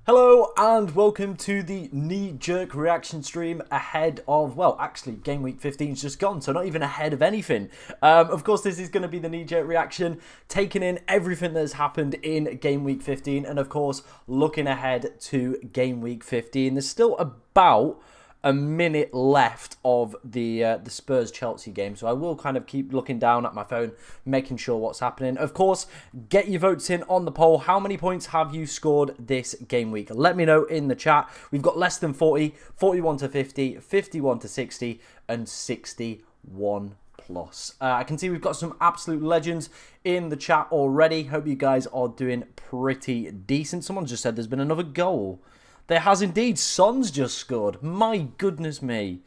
Hello and welcome to the knee-jerk reaction stream ahead of, well, actually, Game Week 15's just gone, so not even ahead of anything. Of course, this is going to be the knee-jerk reaction, taking in everything that has happened in Game Week 15, and of course, looking ahead to Game Week 15. There's still about a minute left of the Spurs-Chelsea game, so I will kind of keep looking down at my phone, making sure what's happening. Of course, get your votes in on the poll. How many points have you scored this game week? Let me know in the chat. We've got less than 40, 41 to 50, 51 to 60, and 61 plus. I can see we've got some absolute legends in the chat already. Hope you guys are doing pretty decent. Someone just said there's been another goal. There has indeed. Son's just scored. My goodness me.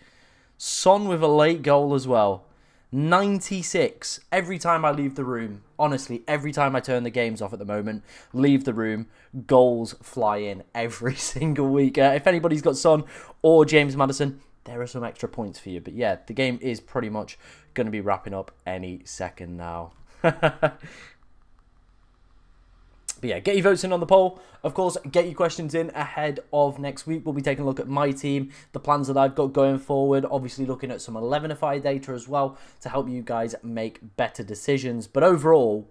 Son with a late goal as well. 96. Every time I leave the room, honestly, every time I turn the games off at the moment, leave the room, goals fly in every single week. If anybody's got Son or James Maddison, there are some extra points for you. But yeah, the game is pretty much going to be wrapping up any second now. But yeah, get your votes in on the poll. Of course, get your questions in ahead of next week. We'll be taking a look at my team, the plans that I've got going forward. Obviously, looking at some 11ify data as well to help you guys make better decisions. But overall,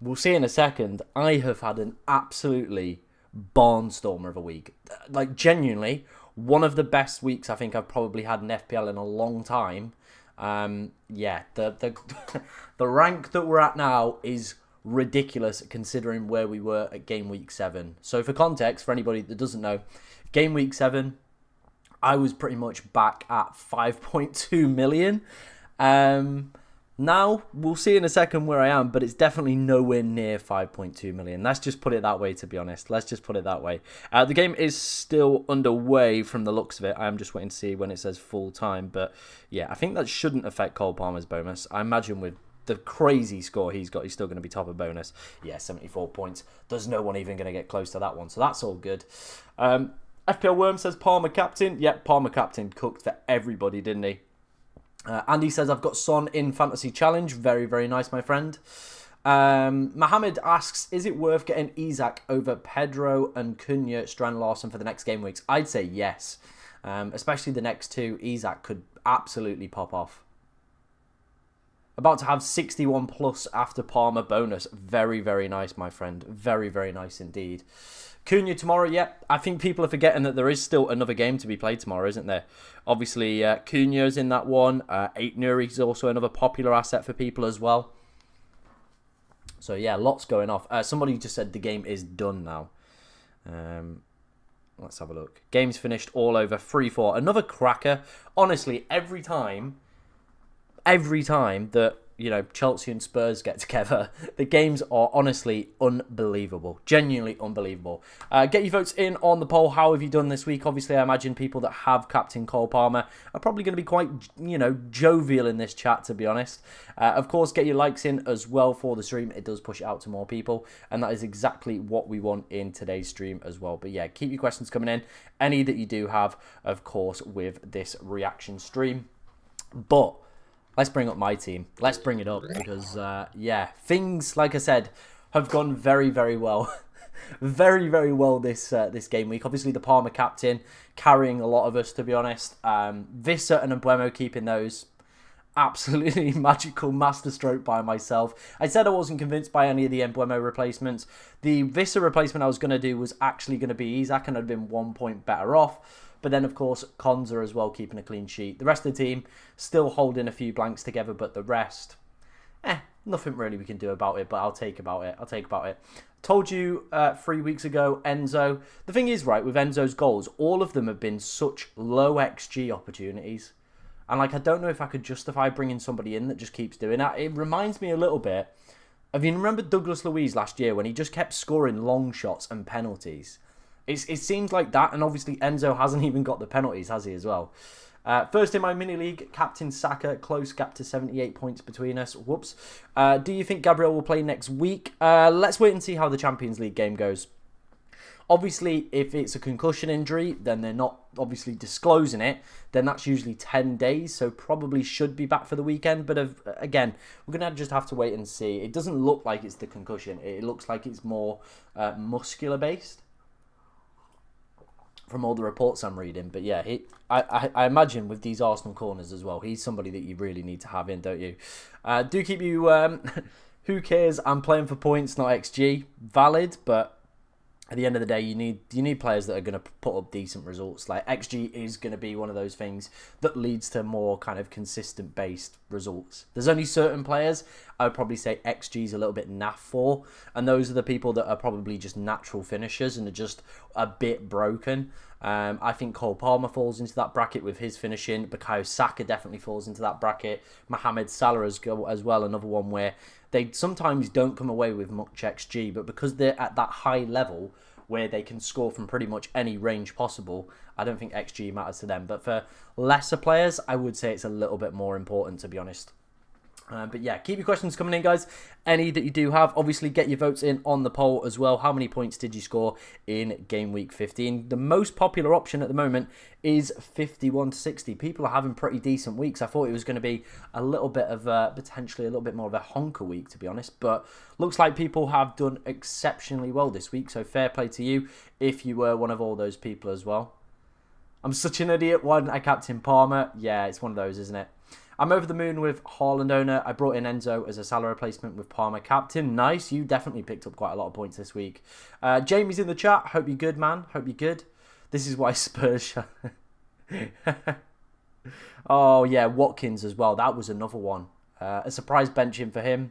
we'll see in a second, I have had an absolutely barnstormer of a week. Like, genuinely, one of the best weeks I think I've probably had in FPL in a long time. Yeah, the rank that we're at now is ridiculous considering where we were at game week 7. So for context, for anybody that doesn't know, game week 7, I was pretty much back at 5.2 million. Now, we'll see in a second where I am, but it's definitely nowhere near 5.2 million. Let's just put it that way, to be honest. Let's just put it that way. The game is still underway from the looks of it. I am just waiting to see when it says full time. But yeah, I think that shouldn't affect Cole Palmer's bonus. I imagine with the crazy score he's got, he's still going to be top of bonus. Yeah, 74 points. There's no one even going to get close to that one, so that's all good. FPL Worm says Palmer captain. Yep, Palmer captain. Cooked for everybody, didn't he? Andy says, I've got Son in Fantasy Challenge. Very, very nice, my friend. Mohammed asks, is it worth getting Isak over Pedro and Cunha, Strand Larson for the next game weeks? I'd say yes. Especially the next two. Isak could absolutely pop off. About to have 61 plus after Palmer bonus. Very, very nice, my friend. Very, very nice indeed. Cunha tomorrow, yep. I think people are forgetting that there is still another game to be played tomorrow, isn't there? Obviously, Cunha's in that one. 8 Nuri is also another popular asset for people as well. So, yeah, lots going off. Somebody just said the game is done now. Let's have a look. Game's finished all over. 3-4. Another cracker. Honestly, every time that, you know, Chelsea and Spurs get together, the games are honestly unbelievable. Genuinely unbelievable. Get your votes in on the poll. How have you done this week? Obviously, I imagine people that have Captain Cole Palmer are probably going to be quite, you know, jovial in this chat, to be honest. Of course, get your likes in as well for the stream. It does push it out to more people, and that is exactly what we want in today's stream as well. But yeah, keep your questions coming in. Any that you do have, of course, with this reaction stream. But let's bring up my team. Let's bring it up because, yeah, things, like I said, have gone very, very well. Very, very well this game week. Obviously, the Palmer captain carrying a lot of us, to be honest. Visser and Mbeumo keeping those. Absolutely magical masterstroke by myself. I said I wasn't convinced by any of the Mbeumo replacements. The Visser replacement I was going to do was actually going to be Isak, and I'd been 1 point better off. But then, of course, Konza as well, keeping a clean sheet. The rest of the team still holding a few blanks together, but the rest, nothing really we can do about it, but I'll take about it. I'll take about it. Told you 3 weeks ago, Enzo. The thing is, right, with Enzo's goals, all of them have been such low XG opportunities. And, like, I don't know if I could justify bringing somebody in that just keeps doing that. It reminds me a little bit of, you remember Douglas Luiz last year when he just kept scoring long shots and penalties? It seems like that, and obviously Enzo hasn't even got the penalties, has he, as well? First in my mini-league, Captain Saka, close gap to 78 points between us. Whoops. Do you think Gabriel will play next week? Let's wait and see how the Champions League game goes. Obviously, if it's a concussion injury, then they're not obviously disclosing it. Then that's usually 10 days, so probably should be back for the weekend. But again, we're going to just have to wait and see. It doesn't look like it's the concussion. It looks like it's more muscular-based from all the reports I'm reading. But yeah, I imagine with these Arsenal corners as well, he's somebody that you really need to have in, don't you? Do keep you... who cares? I'm playing for points, not XG. Valid, but... At the end of the day, you need players that are going to put up decent results. Like XG is going to be one of those things that leads to more kind of consistent based results. There's only certain players I would probably say XG is a little bit naff for, and those are the people that are probably just natural finishers and are just a bit broken. I think Cole Palmer falls into that bracket with his finishing. Bukayo Saka definitely falls into that bracket. Mohamed Salah as well, another one where they sometimes don't come away with much XG, but because they're at that high level where they can score from pretty much any range possible, I don't think XG matters to them. But for lesser players, I would say it's a little bit more important, to be honest. But yeah, keep your questions coming in, guys. Any that you do have, obviously get your votes in on the poll as well. How many points did you score in Game Week 15? The most popular option at the moment is 51 to 60. People are having pretty decent weeks. I thought it was going to be a little bit of potentially a little bit more of a honker week, to be honest. But looks like people have done exceptionally well this week. So fair play to you if you were one of all those people as well. I'm such an idiot. Why didn't I captain Palmer? Yeah, it's one of those, isn't it? I'm over the moon with Haaland owner. I brought in Enzo as a Salah replacement with Palmer captain. Nice. You definitely picked up quite a lot of points this week. Jamie's in the chat. Hope you're good, man. Hope you're good. This is why Spurs... Oh, yeah. Watkins as well. That was another one. A surprise benching for him.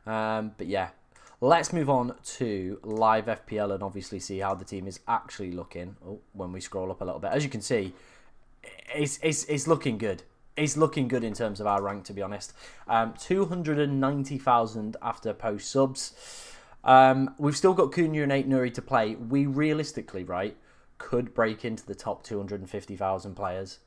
But yeah. Let's move on to live FPL and obviously see how the team is actually looking. Oh, when we scroll up a little bit. As you can see, it's looking good. It's looking good in terms of our rank, to be honest. 290,000 after post subs. We've still got Cunha and 8 Nuri to play. We realistically, right, could break into the top 250,000 players.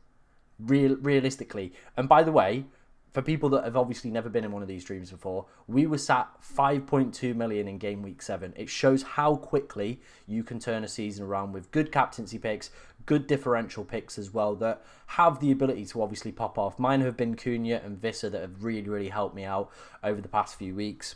Realistically. And by the way, for people that have obviously never been in one of these streams before, we were sat 5.2 million in Game Week 7. It shows how quickly you can turn a season around with good captaincy picks, good differential picks as well that have the ability to obviously pop off. Mine have been Cunha and Visser that have really, really helped me out over the past few weeks.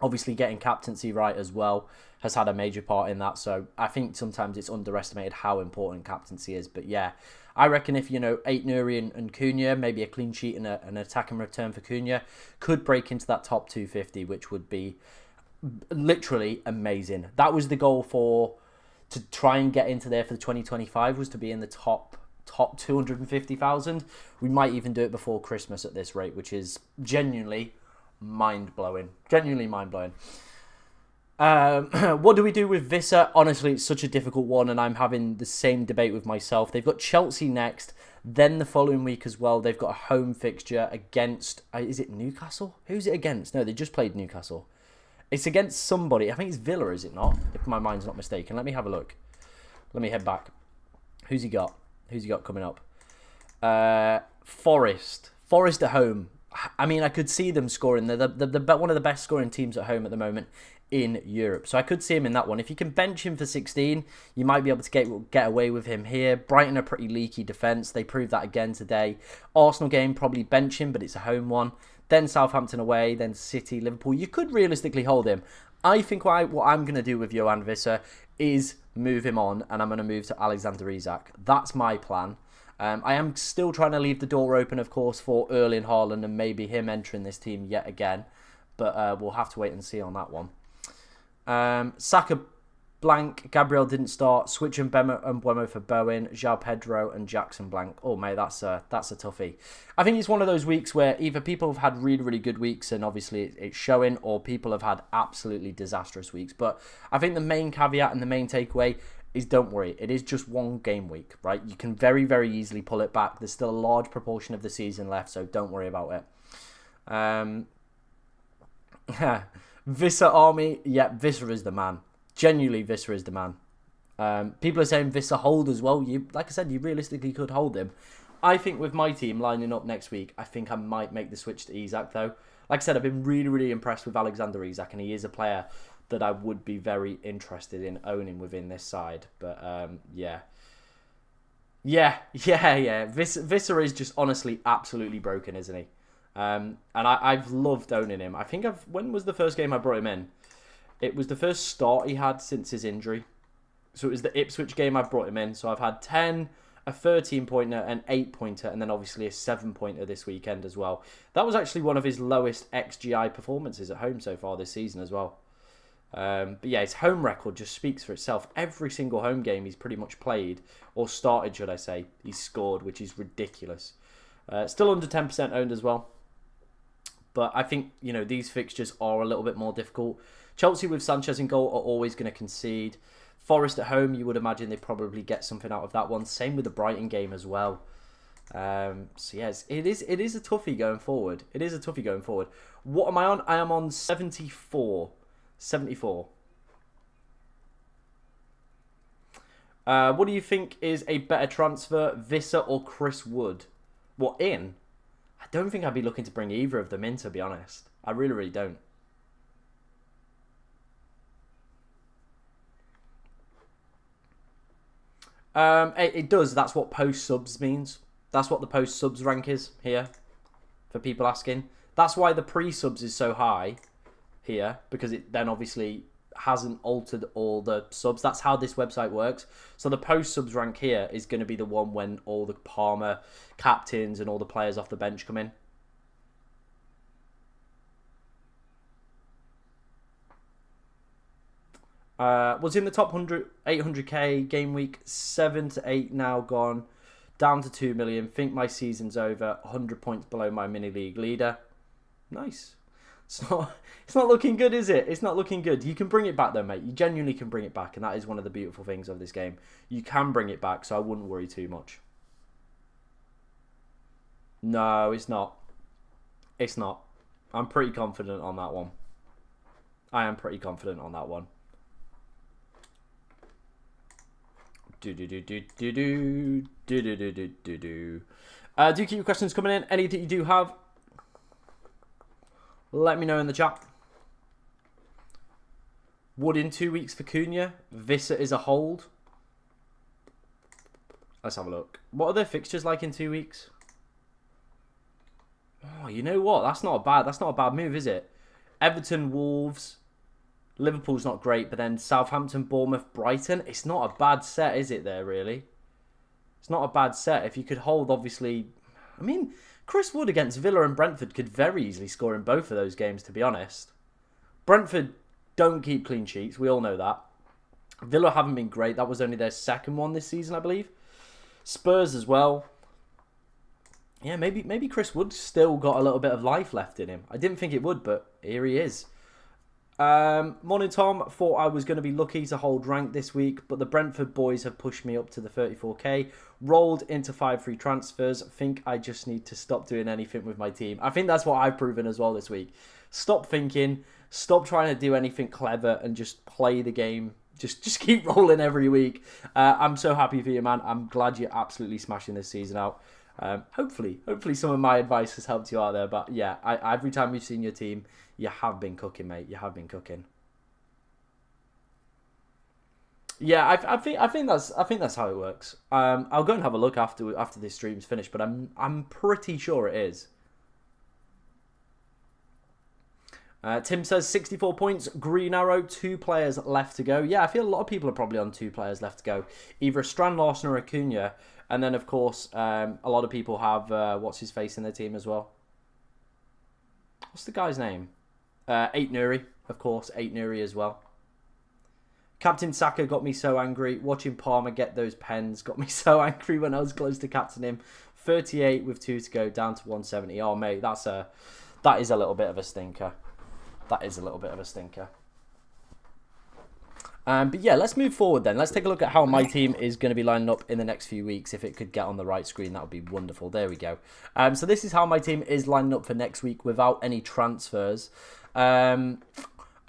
Obviously getting captaincy right as well has had a major part in that. So I think sometimes it's underestimated how important captaincy is. But yeah, I reckon if, 8 Nuri and Cunha, maybe a clean sheet and an attacking return for Cunha, could break into that top 250, which would be literally amazing. That was the goal to try and get into there for the 2025, was to be in the top 250,000. We might even do it before Christmas at this rate, which is genuinely mind-blowing. Genuinely mind-blowing. What do we do with Visser? Honestly, it's such a difficult one, and I'm having the same debate with myself. They've got Chelsea next, then the following week as well. They've got a home fixture against... is it Newcastle? Who's it against? No, they just played Newcastle. It's against somebody. I think it's Villa, is it not? If my mind's not mistaken. Let me have a look. Let me head back. Who's he got? Who's he got coming up? Forest. Forest at home. I mean, I could see them scoring. They're one of the best scoring teams at home at the moment in Europe. So I could see him in that one. If you can bench him for 16, you might be able to get away with him here. Brighton are pretty leaky defence. They proved that again today. Arsenal game, probably bench him, but it's a home one. Then Southampton away, then City, Liverpool. You could realistically hold him. I think what I'm going to do with Johan Visser is move him on, and I'm going to move to Alexander Isak. That's my plan. I am still trying to leave the door open, of course, for Erling Haaland and maybe him entering this team yet again. But we'll have to wait and see on that one. Saka blank. Gabriel didn't start. Switch and Mbeumo for Bowen. João Pedro and Jackson blank. Oh, mate, that's a toughie. I think it's one of those weeks where either people have had really, really good weeks and obviously it's showing, or people have had absolutely disastrous weeks. But I think the main caveat and the main takeaway is don't worry. It is just one game week, right? You can very, very easily pull it back. There's still a large proportion of the season left, so don't worry about it. Visser Army. Yeah, Visser is the man. Genuinely, Visser is the man. People are saying Visser hold as well. Like I said, you realistically could hold him. I think with my team lining up next week, I think I might make the switch to Isak, though. Like I said, I've been really, really impressed with Alexander Isak, and he is a player that I would be very interested in owning within this side. But yeah. Visser is just honestly absolutely broken, isn't he? And I've loved owning him. I think when was the first game I brought him in? It was the first start he had since his injury. So it was the Ipswich game I brought him in. So I've had 10, a 13-pointer, an 8-pointer, and then obviously a 7-pointer this weekend as well. That was actually one of his lowest XGI performances at home so far this season as well. But yeah, his home record just speaks for itself. Every single home game he's pretty much played, or started, should I say, he's scored, which is ridiculous. Still under 10% owned as well. But I think, you know, these fixtures are a little bit more difficult. Chelsea with Sanchez in goal are always going to concede. Forest at home, you would imagine they probably get something out of that one. Same with the Brighton game as well. So yes, it is a toughie going forward. It is a toughie going forward. What am I on? I am on 74. 74. What do you think is a better transfer, Visser or Chris Wood? What, in? I don't think I'd be looking to bring either of them in, to be honest. I really, really don't. It does. That's what post subs means. That's what the post subs rank is here, for people asking. That's why the pre subs is so high here, because it then obviously hasn't altered all the subs. That's how this website works. So the post subs rank here is going to be the one when all the Palmer captains and all the players off the bench come in. Was in the top 800k game week, 7 to 8 now gone, down to 2 million. Think my season's over, 100 points below my mini league leader. Nice. It's not looking good, is it? It's not looking good. You can bring it back though, mate. You genuinely can bring it back, and that is one of the beautiful things of this game. You can bring it back, so I wouldn't worry too much. No, it's not. It's not. I'm pretty confident on that one. I am pretty confident on that one. Do keep your questions coming in. Any that you do have, let me know in the chat. Wood in 2 weeks for Cunha. Visser is a hold. Let's have a look. What are their fixtures like in 2 weeks? Oh, you know what? That's not a bad move, is it? Everton, Wolves. Liverpool's not great, but then Southampton, Bournemouth, Brighton. It's not a bad set, is it, there, really? It's not a bad set. If you could hold, obviously... I mean, Chris Wood against Villa and Brentford could very easily score in both of those games, to be honest. Brentford don't keep clean sheets. We all know that. Villa haven't been great. That was only their second one this season, I believe. Spurs as well. Yeah, maybe Chris Wood still got a little bit of life left in him. I didn't think it would, but here he is. Morning, Tom. Thought I was going to be lucky to hold rank this week, but the Brentford boys have pushed me up to the 34k. Rolled into 5 free transfers. Think I just need to stop doing anything with my team. I think that's what I've proven as well this week. Stop thinking. Stop trying to do anything clever and just play the game. Just keep rolling every week. I'm so happy for you, man. I'm glad you're absolutely smashing this season out. Hopefully some of my advice has helped you out there. But yeah, every time you've seen your team, you have been cooking, mate. You have been cooking. Yeah, I think that's how it works. I'll go and have a look after this stream's finished, but I'm pretty sure it is. Tim says 64 points, green arrow, 2 players left to go. Yeah, I feel a lot of people are probably on 2 players left to go. Either a Strand Larson or a Cunha. And then, of course, a lot of people have, what's his face in their team as well? What's the guy's name? 8 Nuri, of course, 8 Nuri as well. Captain Saka got me so angry. Watching Palmer get those pens got me so angry when I was close to captaining him. 38 with 2 to go, down to 170. Oh, mate, that is a little bit of a stinker. That is a little bit of a stinker. But yeah, let's move forward then. Let's take a look at how my team is going to be lining up in the next few weeks. If it could get on the right screen, that would be wonderful. There we go. So this is how my team is lining up for next week without any transfers. And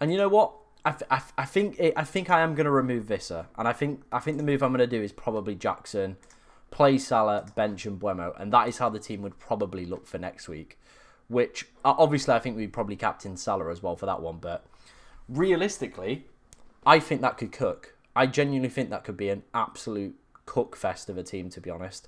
you know what? I think I am going to remove Visser. And I think the move I'm going to do is probably Jackson, play Salah, bench and Buemo. And that is how the team would probably look for next week. Which, obviously, I think we'd probably captain Salah as well for that one. But realistically, I think that could cook. I genuinely think that could be an absolute cook fest of a team, to be honest.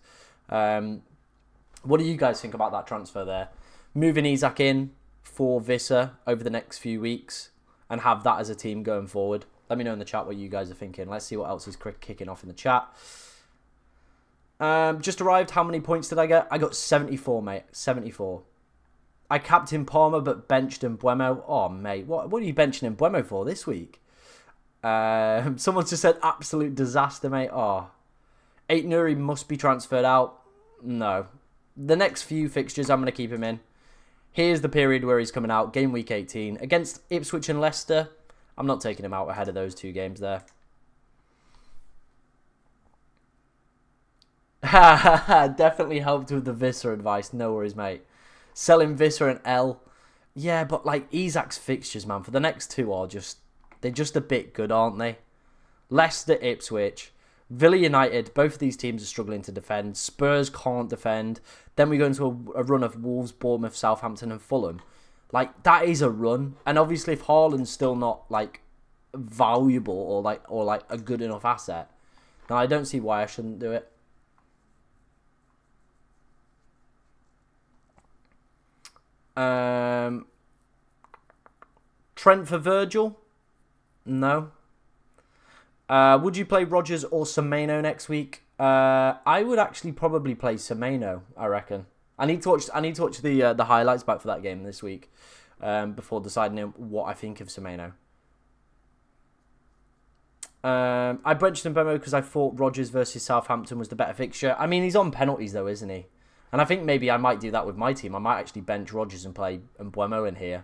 What do you guys think about that transfer there? Moving Isak in for Visser over the next few weeks and have that as a team going forward. Let me know in the chat what you guys are thinking. Let's see what else is kicking off in the chat. Just arrived. How many points did I get? I got 74, mate. 74. I captained Palmer but benched Mbuemo. Oh, mate. What are you benching Mbuemo for this week? Someone just said absolute disaster, mate. Oh. 8 Nuri must be transferred out. No. The next few fixtures, I'm going to keep him in. Here's the period where he's coming out. Game week 18. Against Ipswich and Leicester. I'm not taking him out ahead of those 2 games there. Definitely helped with the Visser advice. No worries, mate. Selling Visser and L. Yeah, but like Isak's fixtures, man, for the next 2 are just... They're just a bit good, aren't they? Leicester, Ipswich. Villa United, both of these teams are struggling to defend. Spurs can't defend. Then we go into a run of Wolves, Bournemouth, Southampton and Fulham. Like, that is a run. And obviously if Haaland's still not, like, valuable or like a good enough asset, then I don't see why I shouldn't do it. Trent for Virgil? No. Would you play Rodgers or Semenyo next week? I would actually probably play Semenyo, I reckon. I need to watch the highlights back for that game this week before deciding what I think of Semenyo. I benched Mbuemo because I thought Rodgers versus Southampton was the better fixture. I mean, he's on penalties though, isn't he? And I think maybe I might do that with my team. I might actually bench Rodgers and play Mbuemo in here.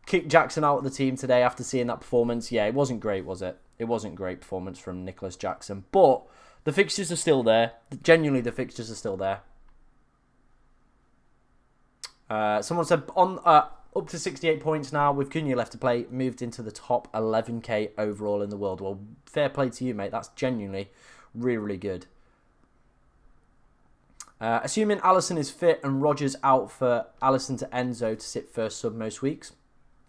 Kicked Jackson out of the team today after seeing that performance. Yeah, it wasn't great, was it? It wasn't great performance from Nicholas Jackson. But the fixtures are still there. Genuinely, the fixtures are still there. Someone said up to 68 points now with Cunha left to play. Moved into the top 11k overall in the world. Well, fair play to you, mate. That's genuinely really, really good. Assuming Alisson is fit and Rodgers out for Alisson to Enzo to sit first sub most weeks.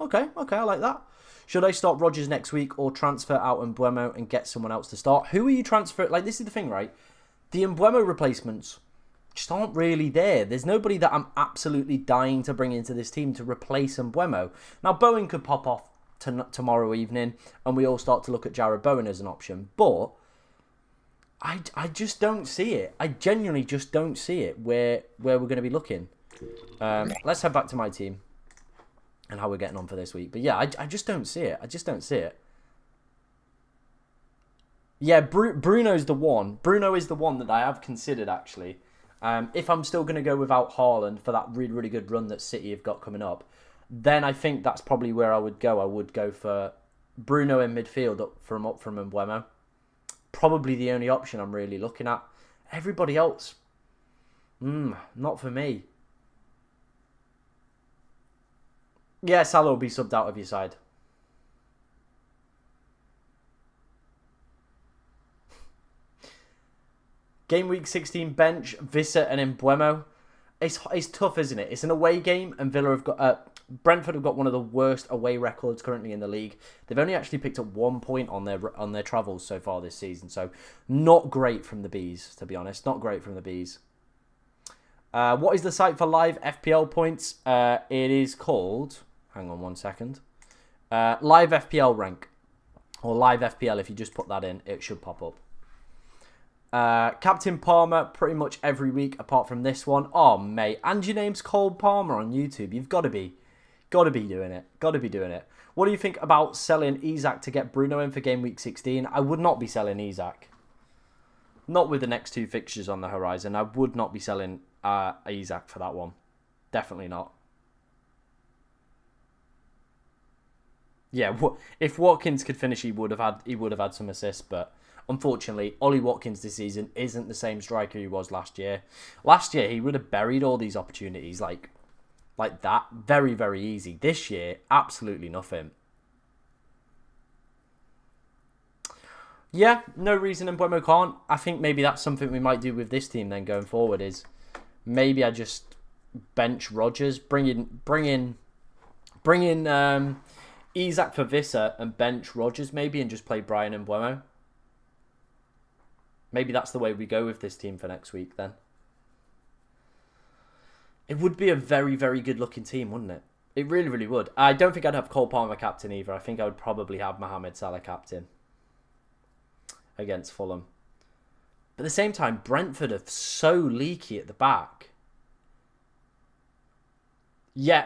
Okay, I like that. Should I start Rodgers next week or transfer out Mbuemo and get someone else to start? Who are you transferring? Like, this is the thing, right? The Mbuemo replacements just aren't really there. There's nobody that I'm absolutely dying to bring into this team to replace Mbuemo. Now, Bowen could pop off tomorrow evening and we all start to look at Jarrod Bowen as an option. But I just don't see it. I genuinely just don't see it where we're going to be looking. Let's head back to my team and how we're getting on for this week. But yeah, I just don't see it. I just don't see it. Yeah, Bruno's the one. Bruno is the one that I have considered, actually. If I'm still going to go without Haaland for that really, really good run that City have got coming up, then I think that's probably where I would go. I would go for Bruno in midfield up from Mbuemo. Probably the only option I'm really looking at. Everybody else, not for me. Yeah, Salah will be subbed out of your side. Game week 16 bench, Visser and Mbuemo. It's tough, isn't it? It's an away game and Villa have got... Brentford have got one of the worst away records currently in the league. They've only actually picked up 1 point on their travels so far this season. So, not great from the Bees, to be honest. Not great from the Bees. What is the site for live FPL points? It is called... Hang on 1 second. Live FPL rank. Or live FPL, if you just put that in, it should pop up. Captain Palmer pretty much every week apart from this one. Oh, mate. And your name's Cole Palmer on YouTube. You've got to be doing it. Got to be doing it. What do you think about selling Isak to get Bruno in for game week 16? I would not be selling Isak. Not with the next 2 fixtures on the horizon. I would not be selling Isak for that one. Definitely not. Yeah, if Watkins could finish, he would have had some assists, but unfortunately, Ollie Watkins this season isn't the same striker he was last year. Last year, he would have buried all these opportunities like that very, very easy. This year, absolutely nothing. Yeah, no reason Mbuemo can't. I think maybe that's something we might do with this team then going forward is maybe I just bench Rodgers, bring in Bring in Isak for Visser and bench Rodgers maybe and just play Brian and Buemo. Maybe that's the way we go with this team for next week then. It would be a very, very good looking team, wouldn't it? It really, really would. I don't think I'd have Cole Palmer captain either. I think I would probably have Mohamed Salah captain against Fulham. But at the same time, Brentford are so leaky at the back. Yeah.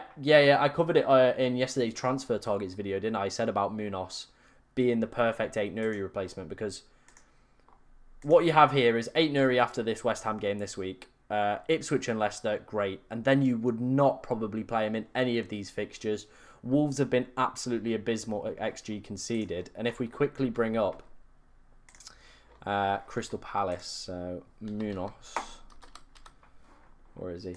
I covered it in yesterday's transfer targets video, didn't I? I said about Munoz being the perfect Aït-Nouri replacement because what you have here is Aït-Nouri after this West Ham game this week. Ipswich and Leicester, great. And then you would not probably play him in any of these fixtures. Wolves have been absolutely abysmal at XG conceded. And if we quickly bring up Crystal Palace, so Munoz, where is he?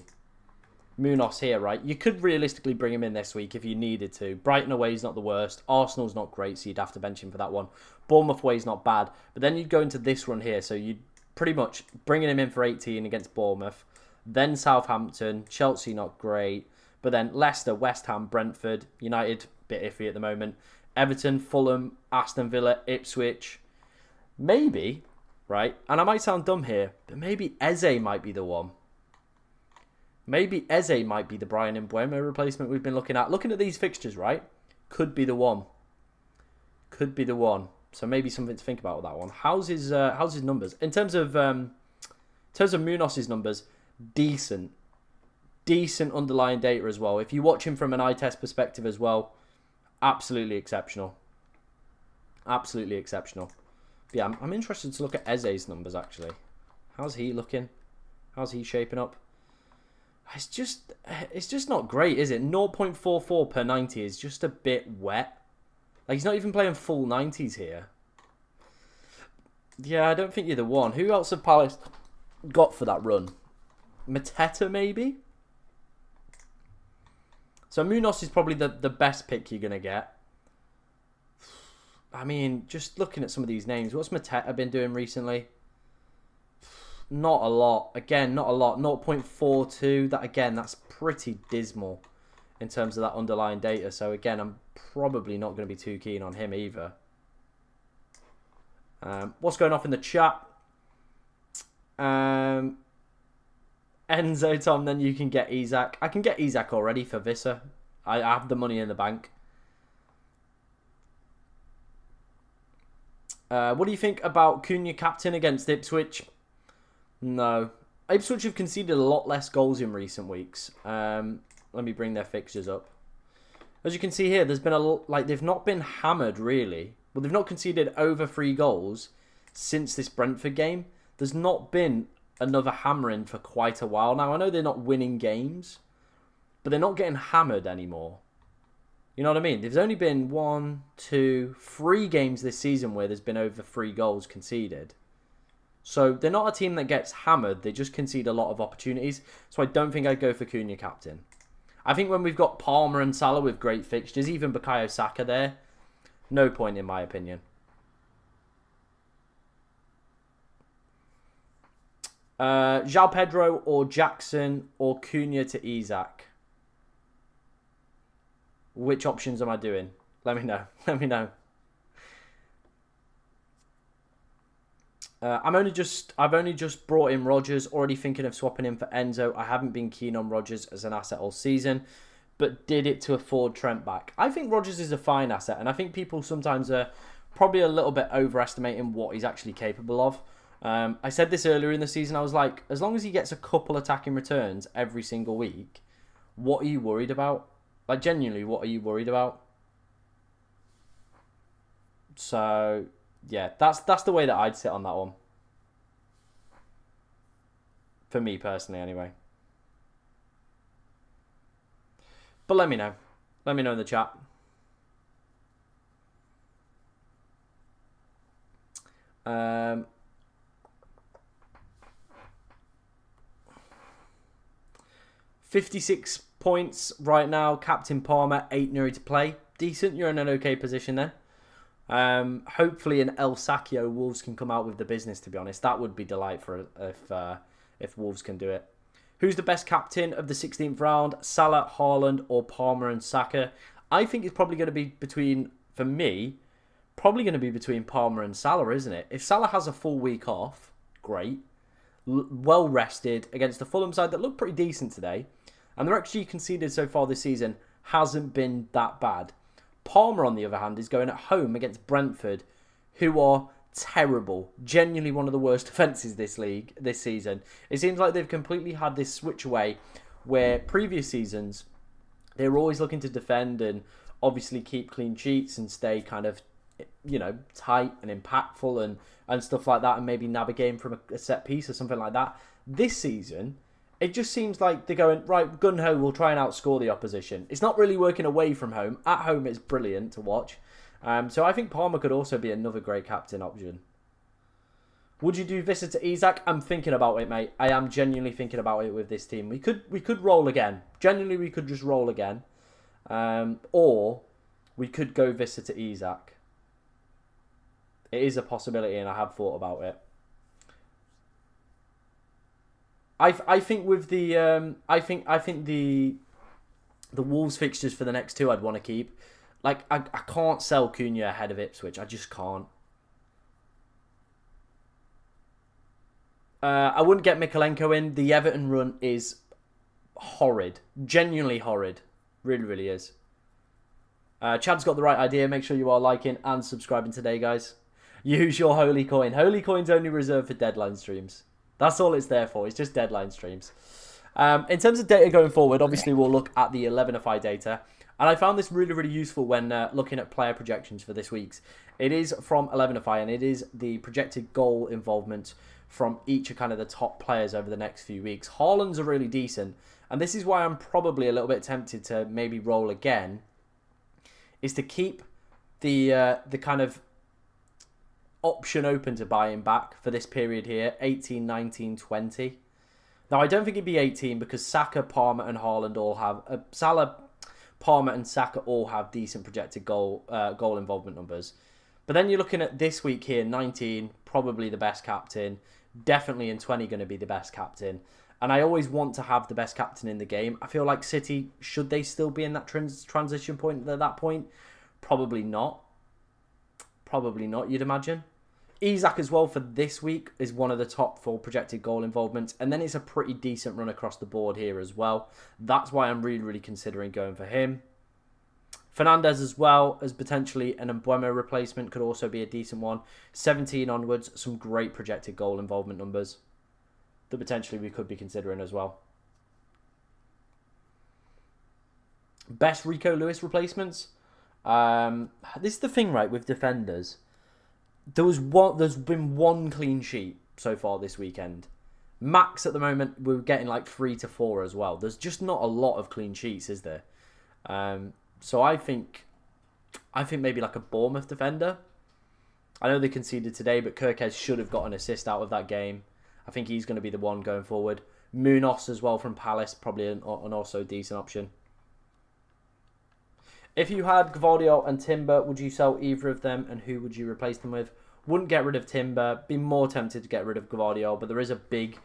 Munoz here, right? You could realistically bring him in this week if you needed to. Brighton away is not the worst. Arsenal's not great, so you'd have to bench him for that one. Bournemouth away is not bad. But then you'd go into this run here, so you'd pretty much bringing him in for 18 against Bournemouth. Then Southampton, Chelsea not great. But then Leicester, West Ham, Brentford, United, bit iffy at the moment. Everton, Fulham, Aston Villa, Ipswich. Maybe, right? And I might sound dumb here, but maybe Eze might be the one. Maybe Eze might be the Brian Mbeumo replacement we've been looking at. Looking at these fixtures, right? Could be the one. Could be the one. So maybe something to think about with that one. How's his numbers? In terms of Munoz's numbers, decent. Decent underlying data as well. If you watch him from an eye test perspective as well, absolutely exceptional. Absolutely exceptional. But yeah, I'm interested to look at Eze's numbers actually. How's he looking? How's he shaping up? It's just not great, is it? 0.44 per 90 is just a bit wet. Like, he's not even playing full 90s here. Yeah, I don't think you're the one. Who else have Palace got for that run? Mateta, maybe? So Munoz is probably the best pick you're going to get. I mean, just looking at some of these names. What's Mateta been doing recently? Not a lot. Again, not a lot. 0.42. That, again, that's pretty dismal in terms of that underlying data. So, again, I'm probably not going to be too keen on him either. What's going off in the chat? Enzo, Tom, then you can get Isak. I can get Isak already for Visser. I have the money in the bank. What do you think about Cunha captain against Ipswich? No. Ipswich have conceded a lot less goals in recent weeks. Let me bring their fixtures up. As you can see here, there's been they've not been hammered really. Well, they've not conceded over 3 goals since this Brentford game. There's not been another hammering for quite a while now. I know they're not winning games, but they're not getting hammered anymore. You know what I mean? There's only been 1, 2, 3 games this season where there's been over 3 goals conceded. So they're not a team that gets hammered. They just concede a lot of opportunities. So I don't think I'd go for Cunha captain. I think when we've got Palmer and Salah with great fixtures, even Bukayo Saka there, no point in my opinion. João Pedro or Jackson or Cunha to Isak. Which options am I doing? Let me know. Let me know. I've only just brought in Rodgers, already thinking of swapping him for Enzo. I haven't been keen on Rodgers as an asset all season, but did it to afford Trent back. I think Rodgers is a fine asset, and I think people sometimes are probably a little bit overestimating what he's actually capable of. I said this earlier in the season, I was like, as long as he gets a couple attacking returns every single week, what are you worried about? Like, genuinely, what are you worried about? So, yeah, that's the way that I'd sit on that one. For me personally, anyway. But let me know. Let me know in the chat. Um, 56 points right now. Captain Palmer, Aït-Nouri to play. Decent. You're in an okay position then. Hopefully an El Sacchio Wolves can come out with the business, to be honest. That would be delightful if Wolves can do it. Who's the best captain of the 16th round? Salah, Haaland, or Palmer and Saka? I think it's probably going to be between, for me, probably going to be between Palmer and Salah, isn't it? If Salah has a full week off, great. Well rested against the Fulham side that looked pretty decent today. And their XG conceded so far this season hasn't been that bad. Palmer, on the other hand, is going at home against Brentford, who are terrible. Genuinely one of the worst defences this season. It seems like they've completely had this switch away where previous seasons they were always looking to defend and obviously keep clean sheets and stay kind of, tight and impactful and stuff like that, and maybe navigate from a set piece or something like that. This season, it just seems like they're going, right, gun-ho, we'll try and outscore the opposition. It's not really working away from home. At home, it's brilliant to watch. So I think Palmer could also be another great captain option. Would you do Visser to Isak? I'm thinking about it, mate. I am genuinely thinking about it with this team. We could roll again. Genuinely, we could just roll again. Or we could go Visser to Isak. It is a possibility, and I have thought about it. I think with the I think the Wolves fixtures for the next two I'd want to keep. Like I can't sell Cunha ahead of Ipswich. I just can't. I wouldn't get Mikalenko in. The Everton run is horrid. Genuinely horrid. Really, really is. Chad's got the right idea. Make sure you are liking and subscribing today, guys. Use your Holy Coin. Holy Coin's only reserved for deadline streams. That's all it's there for. It's just deadline streams. In terms of data going forward, obviously we'll look at the 11ify data. And I found this really, really useful when looking at player projections for this week's. It is from 11ify, and it is the projected goal involvement from each of kind of the top players over the next few weeks. Haaland's are really decent, and this is why I'm probably a little bit tempted to maybe roll again, is to keep the kind of option open to buy him back for this period here, 18, 19, 20. Now, I don't think it'd be 18 because Saka, Palmer, and Haaland all have... Salah, Palmer, and Saka all have decent projected goal involvement numbers. But then you're looking at this week here, 19, probably the best captain. Definitely in 20 going to be the best captain. And I always want to have the best captain in the game. I feel like City, should they still be in that transition point at that point? Probably not. Probably not, you'd imagine. Isak as well for this week is one of the top 4 projected goal involvements. And then it's a pretty decent run across the board here as well. That's why I'm really, really considering going for him. Fernandez as well as potentially an Mbeumo replacement could also be a decent one. 17 onwards, some great projected goal involvement numbers that potentially we could be considering as well. Best Rico Lewis replacements. This is the thing, right, with defenders. There's been one clean sheet so far this weekend. Max at the moment, we're getting like 3 to 4 as well. There's just not a lot of clean sheets, is there? So I think maybe like a Bournemouth defender. I know they conceded today, but Kirkez should have got an assist out of that game. I think he's going to be the one going forward. Munoz as well from Palace, probably an also decent option. If you had Gvardiol and Timber, would you sell either of them, and who would you replace them with? Wouldn't get rid of Timber. Be more tempted to get rid of Gvardiol, but there is a big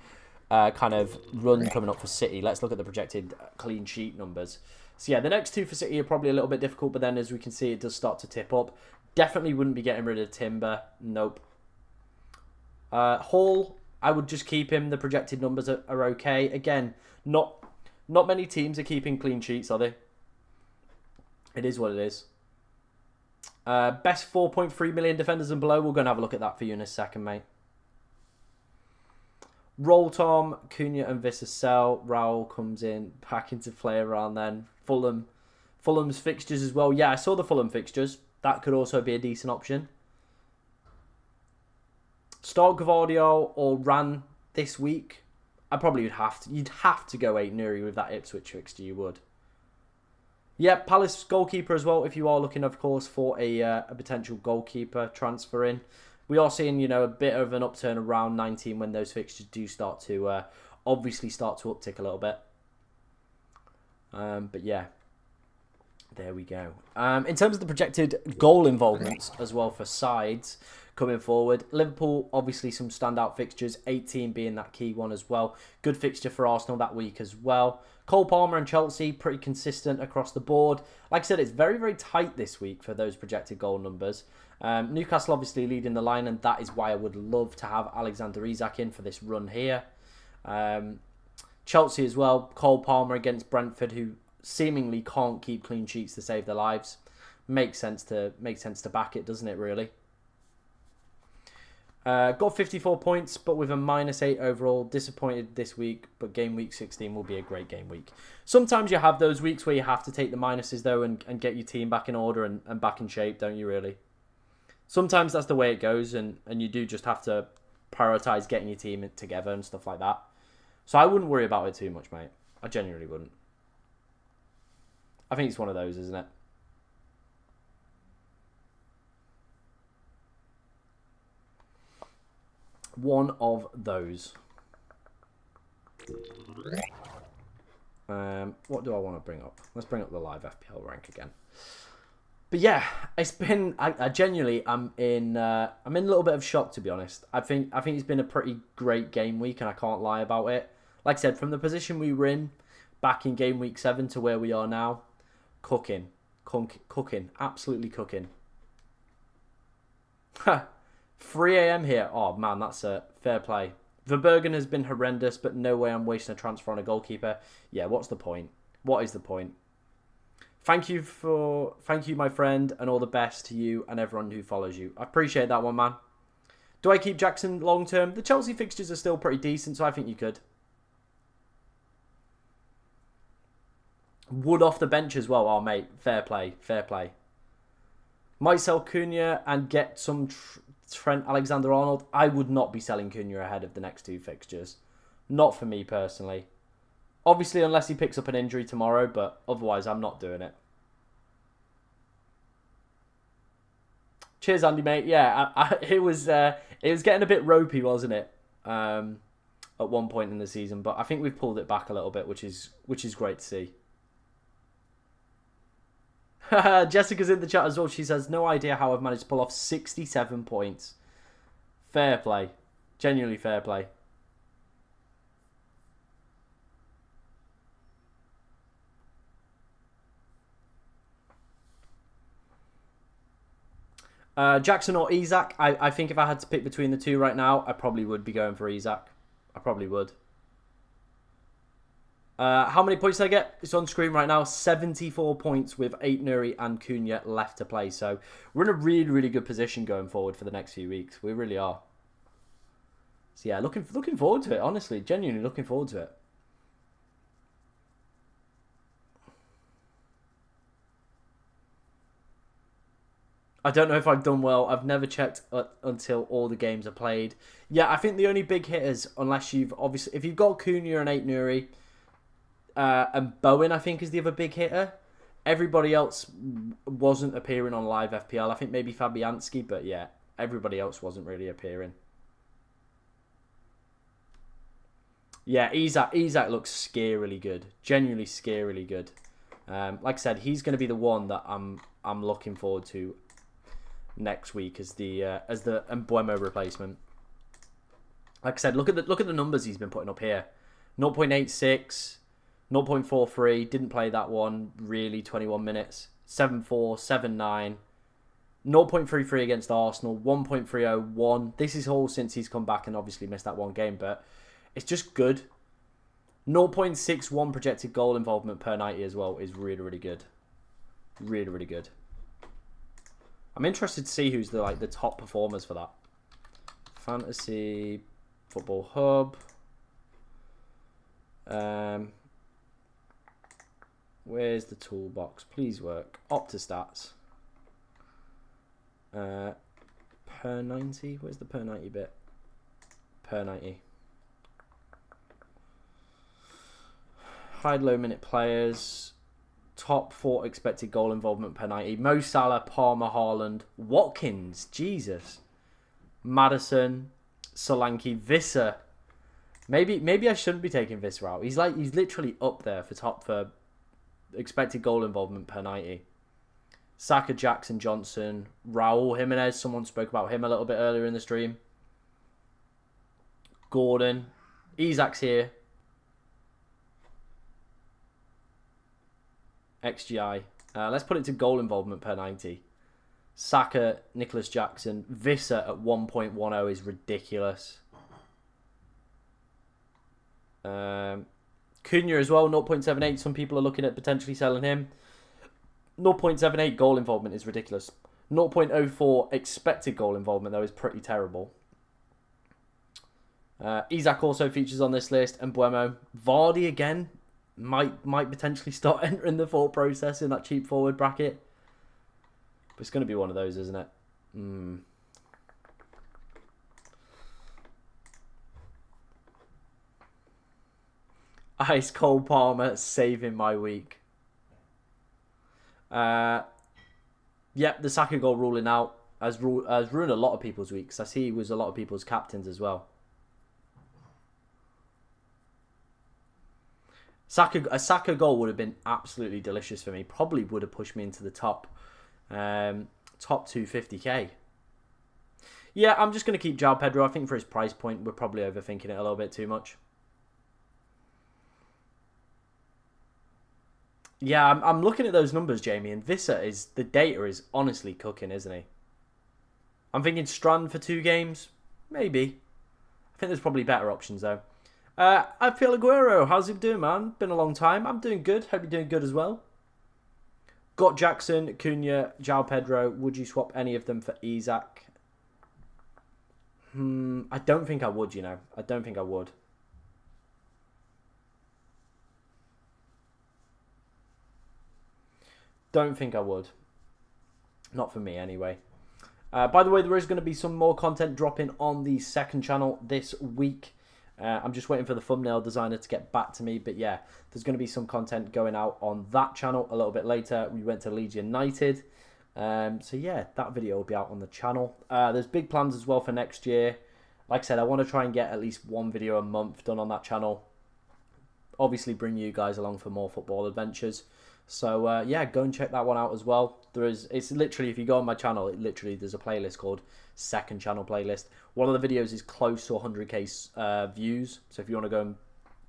kind of run coming up for City. Let's look at the projected clean sheet numbers. So yeah, the next two for City are probably a little bit difficult, but then as we can see, it does start to tip up. Definitely wouldn't be getting rid of Timber. Nope. Hall, I would just keep him. The projected numbers are okay. Again, not many teams are keeping clean sheets, are they? It is what it is. Best 4.3 million defenders and below. We're going to have a look at that for you in a second, mate. Roll Tom, Cunha and Visser sell. Raul comes in, back into play around then. Fulham's fixtures as well. Yeah, I saw the Fulham fixtures. That could also be a decent option. Start Gvardiol or Ran this week. I probably would have to. You'd have to go 8 Nuri with that Ipswich fixture. You would. Yeah, Palace goalkeeper as well. If you are looking, of course, for a potential goalkeeper transfer in, we are seeing a bit of an upturn around 19 when those fixtures do start to obviously start to uptick a little bit. But yeah, There we go. In terms of the projected goal involvements as well for sides coming forward, Liverpool, obviously some standout fixtures, 18 being that key one as well. Good fixture for Arsenal that week as well. Cole Palmer and Chelsea, pretty consistent across the board. Like I said, it's very, very tight this week for those projected goal numbers. Newcastle obviously leading the line, and that is why I would love to have Alexander Isak in for this run here. Chelsea as well, Cole Palmer against Brentford, who seemingly can't keep clean sheets to save their lives. Makes sense to back it, doesn't it, really? Got 54 points, but with a -8 overall. Disappointed this week, but game week 16 will be a great game week. Sometimes you have those weeks where you have to take the minuses, though, and get your team back in order and back in shape, don't you, really? Sometimes that's the way it goes, and you do just have to prioritise getting your team together and stuff like that. So I wouldn't worry about it too much, mate. I genuinely wouldn't. I think it's one of those, isn't it? One of those. What do I want to bring up? Let's bring up the live FPL rank again. But yeah, it's been. I genuinely, I'm in a little bit of shock, to be honest. I think it's been a pretty great game week, and I can't lie about it. Like I said, from the position we were in back in game week 7 to where we are now, cooking, absolutely cooking. 3 a.m. here. Oh man, that's a fair play. Verbergen has been horrendous, but no way I'm wasting a transfer on a goalkeeper. Yeah, what's the point? What is the point? Thank you, my friend, and all the best to you and everyone who follows you. I appreciate that one, man. Do I keep Jackson long term? The Chelsea fixtures are still pretty decent, so I think you could. Wood off the bench as well. Oh, mate, fair play, fair play. Might sell Cunha and get some Trent Alexander-Arnold. I would not be selling Cunha ahead of the next 2 fixtures. Not for me personally. Obviously, unless he picks up an injury tomorrow, but otherwise, I'm not doing it. Cheers, Andy, mate. Yeah, it was getting a bit ropey, wasn't it? At one point in the season, but I think we've pulled it back a little bit, which is great to see. Jessica's in the chat as well. She says, no idea how I've managed to pull off 67 points. Fair play. Genuinely fair play. Jackson or Isak? I think if I had to pick between the two right now, I probably would be going for Isak. I probably would. How many points did I get? It's on screen right now. 74 points with Aït-Nouri and Cunha left to play. So we're in a really, really good position going forward for the next few weeks. We really are. So yeah, looking forward to it, honestly. Genuinely looking forward to it. I don't know if I've done well. I've never checked until all the games are played. Yeah, I think the only big hitters, unless you've obviously... If you've got Cunha and Aït-Nouri... and Bowen, I think, is the other big hitter. Everybody else wasn't appearing on live FPL. I think maybe Fabianski, but yeah, everybody else wasn't really appearing. Yeah, Isak looks scarily good. Genuinely scarily good. Like I said, he's going to be the one that I'm looking forward to next week as the Mbeumo replacement. Like I said, look at the numbers he's been putting up here. 0.86. 0.43, didn't play that one, really, 21 minutes. 7.4, 7.9. 0.33 against Arsenal, 1.301. This is all since he's come back and obviously missed that one game, but it's just good. 0.61 projected goal involvement per 90 as well is really, really good. Really, really good. I'm interested to see who's the top performers for that. Fantasy Football Hub. Where's the toolbox? Please work. Opta-stats. Per 90? Where's the per 90 bit? Per 90. Hide low minute players. Top 4 expected goal involvement per 90. Mo Salah, Palmer, Haaland, Watkins. Jesus. Maddison, Solanke, Visser. Maybe I shouldn't be taking Visser out. He's literally up there for expected goal involvement per 90. Saka, Jackson, Johnson, Raul Jimenez. Someone spoke about him a little bit earlier in the stream. Gordon. Isak's here. XGI. Let's put it to goal involvement per 90. Saka, Nicholas Jackson. Visser at 1.10 is ridiculous. Cunha as well, 0.78. Some people are looking at potentially selling him. 0.78 goal involvement is ridiculous. 0.04 expected goal involvement, though, is pretty terrible. Isak also features on this list, and Buemo. Vardy again might potentially start entering the thought process in that cheap forward bracket. But it's going to be one of those, isn't it? Ice Cole Palmer saving my week. Yep, the Saka goal ruling out has ruined a lot of people's weeks. I see he was a lot of people's captains as well. A Saka goal would have been absolutely delicious for me. Probably would have pushed me into the top 250k. Yeah, I'm just going to keep João Pedro. I think for his price point, we're probably overthinking it a little bit too much. Yeah, I'm looking at those numbers, Jamie, and the data is honestly cooking, isn't he? I'm thinking Strand for 2 games, maybe. I think there's probably better options though. I feel Aguero, how's it doing, man? Been a long time. I'm doing good. Hope you're doing good as well. Got Jackson, Cunha, João Pedro. Would you swap any of them for Isak? I don't think I would, you know. I don't think I would. Don't think I would. Not for me, anyway. By the way, there is going to be some more content dropping on the second channel this week. I'm just waiting for the thumbnail designer to get back to me. But yeah, there's going to be some content going out on that channel a little bit later. We went to Leeds United. So yeah, that video will be out on the channel. There's big plans as well for next year. Like I said, I want to try and get at least 1 video a month done on that channel. Obviously bring you guys along for more football adventures. So yeah, go and check that one out as well. It's literally, if you go on my channel, there's a playlist called Second Channel Playlist. One of the videos is close to 100k views. So if you want to go and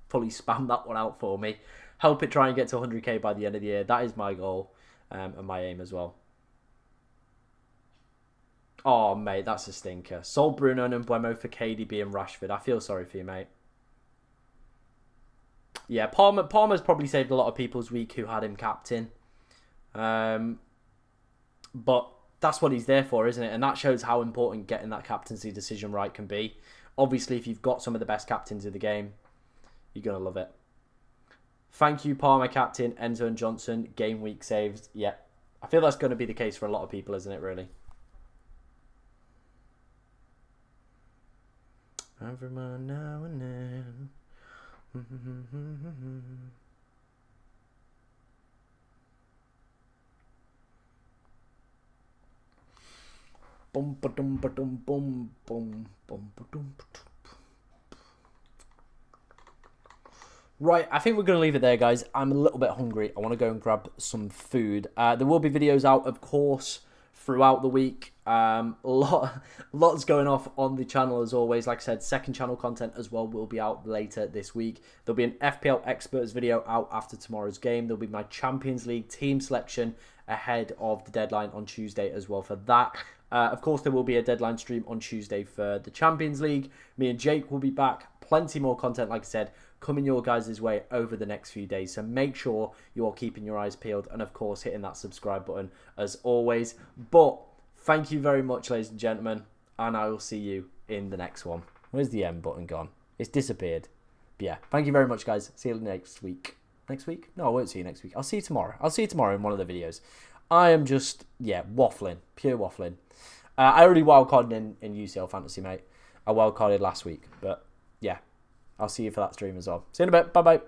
fully spam that one out for me, help it try and get to 100k by the end of the year. That is my goal and my aim as well. Oh, mate, that's a stinker. Sold Bruno and Buemo for KDB and Rashford. I feel sorry for you, mate. Yeah, Palmer's probably saved a lot of people's week who had him captain. But that's what he's there for, isn't it? And that shows how important getting that captaincy decision right can be. Obviously, if you've got some of the best captains in the game, you're going to love it. Thank you, Palmer captain, Enzo and Johnson. Game week saves. Yeah, I feel that's going to be the case for a lot of people, isn't it, really? Every now and then. Boom, ba-dum, ba-dum, boom, boom, boom, ba-dum, ba-dum. Right, I think we're going to leave it there, guys. I'm a little bit hungry. I want to go and grab some food. There will be videos out, of course, throughout the week. Lots going off on the channel as always. Like I said, second channel content as well will be out later this week. There'll be an FPL experts video out after tomorrow's game. There'll be my Champions League team selection ahead of the deadline on Tuesday as well for that. Of course, there will be a deadline stream on Tuesday for the Champions League. Me and Jake will be back. Plenty more content, like I said, coming your guys' way over the next few days. So make sure you are keeping your eyes peeled and, of course, hitting that subscribe button as always. But thank you very much, ladies and gentlemen, and I will see you in the next one. Where's the M button gone? It's disappeared. But yeah, thank you very much, guys. See you next week. Next week? No, I won't see you next week. I'll see you tomorrow. I'll see you tomorrow in one of the videos. I am just, yeah, waffling. Pure waffling. I already wildcarded in UCL Fantasy, mate. I wildcarded last week, but yeah, I'll see you for that stream as well. See you in a bit. Bye-bye.